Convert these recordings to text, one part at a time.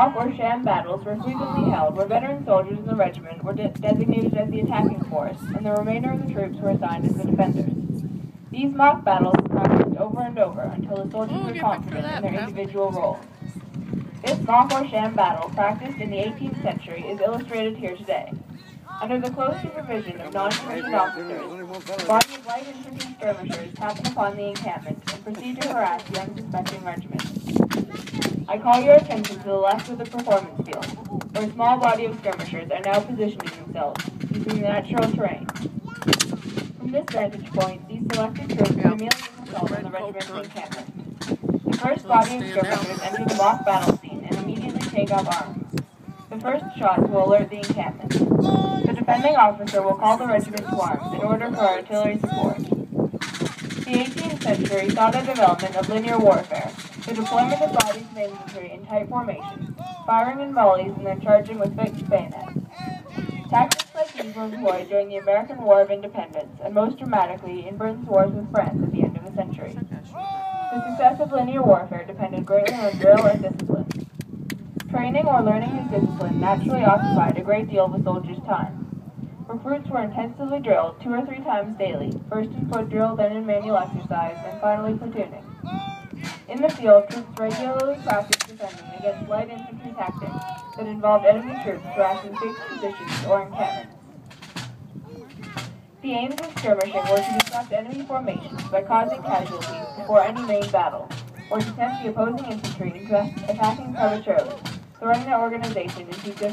mock or sham battles were frequently held where veteran soldiers in the regiment were designated as the attacking force, and the remainder of the troops were assigned as the defenders. These mock battles were practiced over and over until the soldiers were confident in their individual roles. This mock or sham battle, practiced in the 18th century, is illustrated here today. Under the close supervision of non-commissioned officers, a body of light infantry skirmishers happen upon the encampment and proceed to harass the unsuspecting regiment. I call your attention to the left of the performance field, where a small body of skirmishers are now positioning themselves using the natural terrain. From this vantage point, these selected troops immediately assault on the regimental encampment. The first body of skirmishers enter the mock battle scene and immediately take up arms. The first shots will alert the encampment. The defending officer will call the regiment to arms in order for artillery support. The 18th century saw the development of linear warfare, the deployment of bodies of infantry in tight formation, firing in volleys and then charging with fixed bayonets. Tactics like these were employed during the American War of Independence and most dramatically in Britain's wars with France at the end of the century. The success of linear warfare depended greatly on drill and discipline. Training or learning his discipline naturally occupied a great deal of a soldier's time. Recruits were intensively drilled 2 or 3 times daily, first in foot drill, then in manual exercise, and finally platooning. In the field, troops regularly practiced defending against light infantry tactics that involved enemy troops harassing fixed positions or encampments. The aims of skirmishing were to disrupt enemy formations by causing casualties before any main battle, or to tempt the opposing infantry into attacking prematurely, throwing their organization into disarray.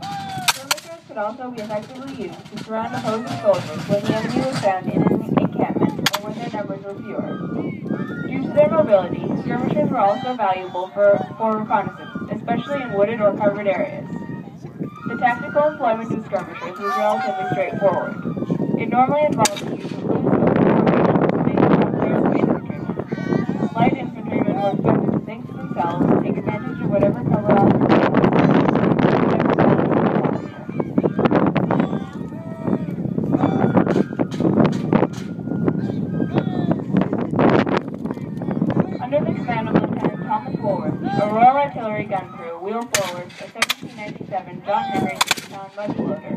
Skirmishers could also be effectively used to surround opposing soldiers when the enemy was found in an encampment or when their numbers were fewer. Due to their mobility, skirmishers were also valuable for reconnaissance, especially in wooded or covered areas. The tactical employment of skirmishers was relatively straightforward. It normally involved the use of loose formations to make players of infantrymen. Light infantrymen were expected to think to themselves and take advantage of whatever cover offered. Under the command of Lieutenant Thomas Woolworth, a Royal Artillery gun crew wheeled forward a 1797 John Henry 6-pound muzzleloader.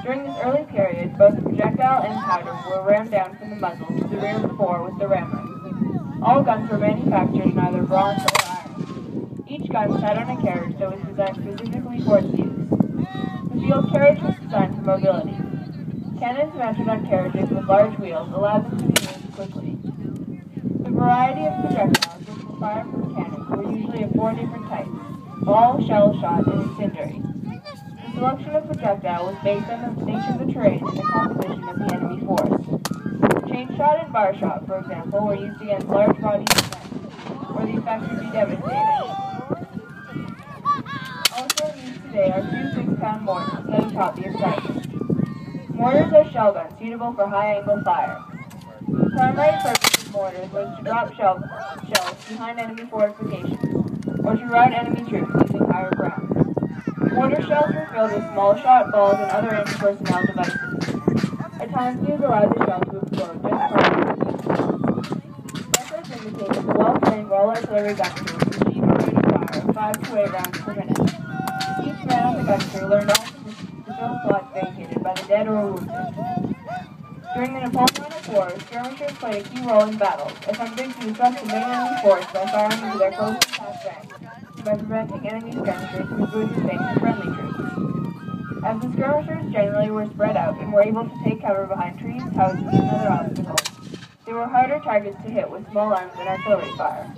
During this early period, both projectile and powder were rammed down from the muzzle to the rear of the bore with the rammer. All guns were manufactured in either bronze or iron. Each gun sat on a carriage that was designed specifically for its use. The field carriage was designed for mobility. Cannons mounted on carriages with large wheels allowed them to be moved quickly. The variety of projectiles which were fired from the cannons were usually of 4 different types: ball, shell shot, and incendiary. The selection of projectile was based on the nature of the terrain and the composition of the enemy force. Chain shot and bar shot, for example, were used against large bodies of men, where the effect would be devastating. Also in use today are 2 6-pound mortars set atop the emplacement. Mortars are shell guns suitable for high-angle fire. The primary purpose of mortars was to drop shells behind enemy fortifications, or to rout enemy troops using higher ground. Mortar shells were filled with small shot, balls, and other anti-personnel devices. At times, these allowed the shell to explode just partially. Records indicate that the well-trained Royal Artillery gun crew could achieve a rate of fire of 5 to 8 rounds per minute. Each man on the gun crew learned all to fill slots vacated by the dead or wounded. During the Napoleonic Wars, skirmishers played a key role in battles, attempting to disrupt the main enemy force by firing into their closest packed ranks, and by preventing enemy skirmishers from doing the same to friendly troops. As the skirmishers generally were spread out and were able to take cover behind trees, houses, and other obstacles, they were harder targets to hit with small arms and artillery fire.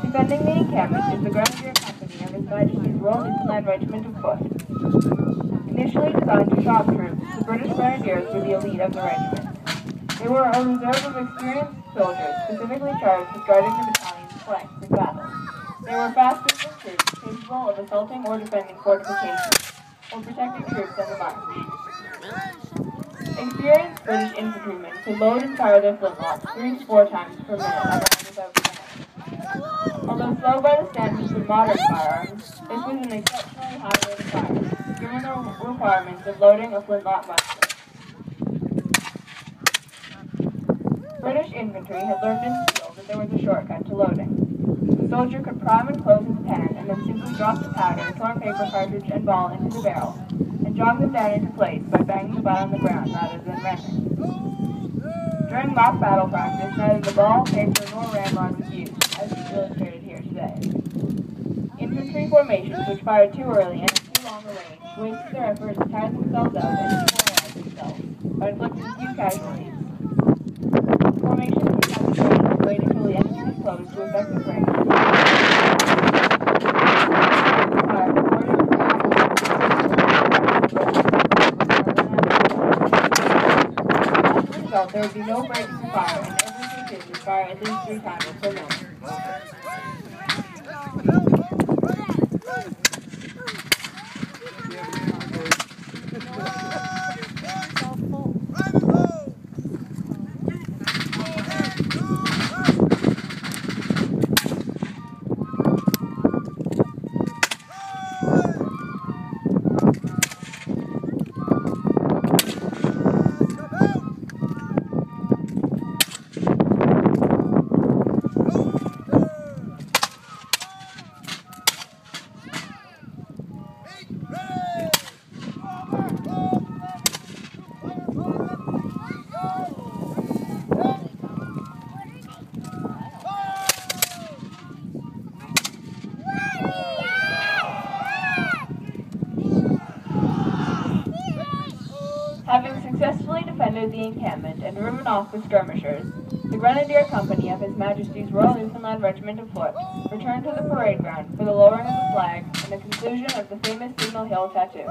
Defending the encampment is the Grenadier Company of His Majesty's Royal Newfoundland Regiment of Foot. Initially designed to shock troops, the British Grenadiers were the elite of the regiment. They were a reserve of experienced soldiers specifically charged with guarding the battalion's flanks in battle. They were fast-moving troops capable of assaulting or defending fortifications, or protecting troops on the march. Experienced British infantrymen could load and fire their flintlocks 3 to 4 times per minute on a round without command. Although slow by the standards of modern firearms, this was an exceptionally high rate of fire, given the requirements of loading a flintlock musket. British infantry had learned in the field that there was a shortcut to loading. The soldier could prime and close his pen and then simply drop the powder, torn paper cartridge, and ball into the barrel, and jog them down into place by banging the butt on the ground rather than ramming. During mock battle practice, neither the ball, paper, nor ramrod was used, as is illustrated here today. Infantry formations which fired too early and at too long a range wasted their efforts, tired themselves out, and demoralized themselves by inflicting few casualties. Formations which had to train to wait until the enemy was close to effective range. There would be no break in the fire, and every platoon would fire at least 3 times per minute. Having successfully defended the encampment and driven off the skirmishers, the Grenadier Company of His Majesty's Royal Newfoundland Regiment of Foot returned to the parade ground for the lowering of the flag and the conclusion of the famous Signal Hill Tattoo.